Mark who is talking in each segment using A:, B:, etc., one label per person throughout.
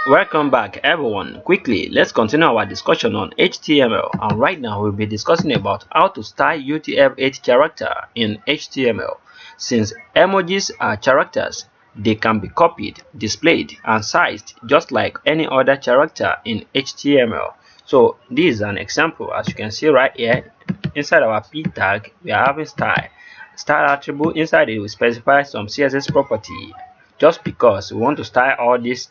A: Welcome back everyone. Quickly, let's continue our discussion on HTML, and right now we'll be discussing about how to style UTF-8 character in HTML. Since emojis are characters, they can be copied, displayed, and sized just like any other character in HTML. So this is an example. As you can see right here, inside our p tag we are having style attribute. Inside it we specify some CSS property just because we want to style all these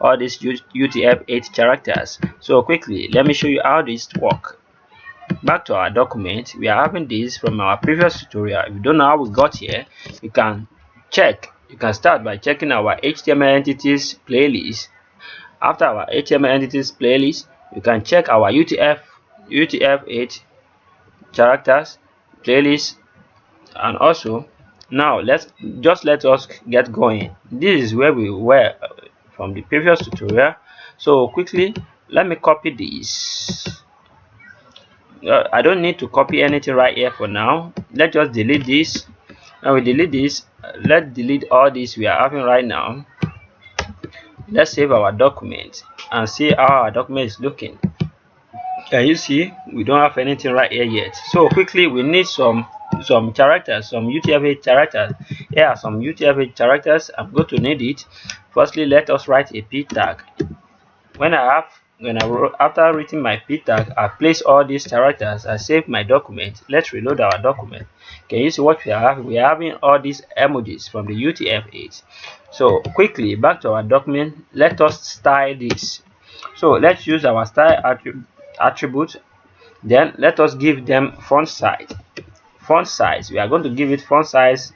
A: UTF-8 characters. So quickly, let me show you how this work. Back to our document, we are having this from our previous tutorial. If you don't know how we got here, you can start by checking our HTML entities playlist. After our HTML entities playlist, you can check our UTF-8 characters playlist, and also now let us get going. This is where we were from the previous tutorial. So quickly, let me copy this. I don't need to copy anything right here for now. Let's just delete this. Now we delete this. Let's delete all this we are having right now. Let's save our document and see how our document is looking. Can you see we don't have anything right here yet? So quickly, we need some characters, some UTF-8 characters. Here are some UTF-8 characters. I'm going to need it. Firstly, let us write a p tag. After writing my p tag, I place all these characters. I save my document. Let's reload our document. Can you see what we are having? We are having all these emojis from the UTF-8. So quickly, back to our document. Let us style this. So let's use our style attribute. Then let us give them font size. We are going to give it font size.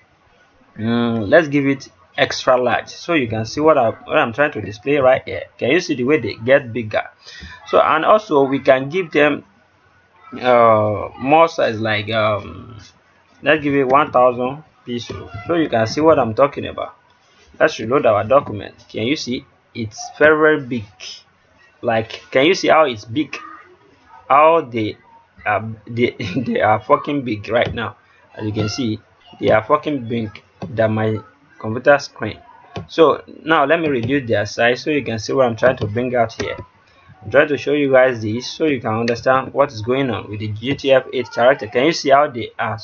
A: Let's give it extra large, so you can see what I'm trying to display right here. Can you see the way they get bigger? So, and also we can give them more size, like let's give it 1000 pixels, so you can see what I'm talking about. Let's reload our document. Can you see it's very big? Like, can you see how it's big? How they they are fucking big right now. As you can see, they are fucking big than my computer screen. So now let me reduce their size so you can see what I'm trying to bring out here. I'm trying to show you guys this so you can understand what is going on with the UTF-8 character. Can you see how they are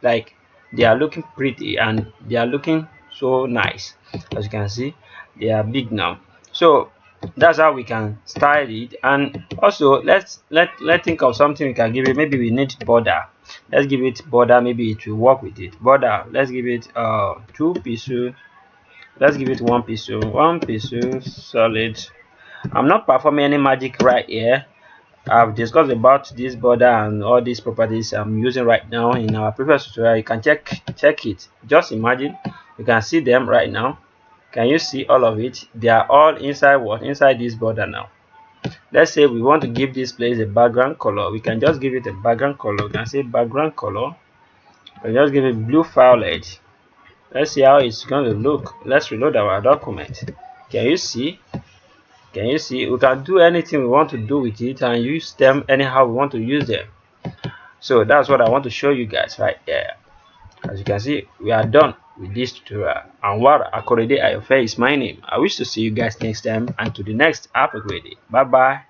A: like they are looking pretty and they are looking so nice? As you can see, they are big now. So that's how we can style it. And also let's think of something we can give it. Maybe we need border. Let's give it border. Maybe it will work with it. Border, let's give it 2 pixels. Let's give it 1 pixel, 1 pixel solid. I'm not performing any magic right here. I've discussed about this border and all these properties I'm using right now in our previous tutorial. You can check it. Just imagine you can see them right now. Can you see all of it? They are all inside inside this border now. Let's say we want to give this place a background color. We can just give it a background color. We can say background color. We can just give it blue violet. Let's see how it's going to look. Let's reload our document. Can you see? Can you see? We can do anything we want to do with it and use them anyhow we want to use them. So that's what I want to show you guys right there. As you can see, we are done with this tutorial. Anwar Akorede Ayofe is my name. I wish to see you guys next time, and to the next. Have a great day. Bye bye.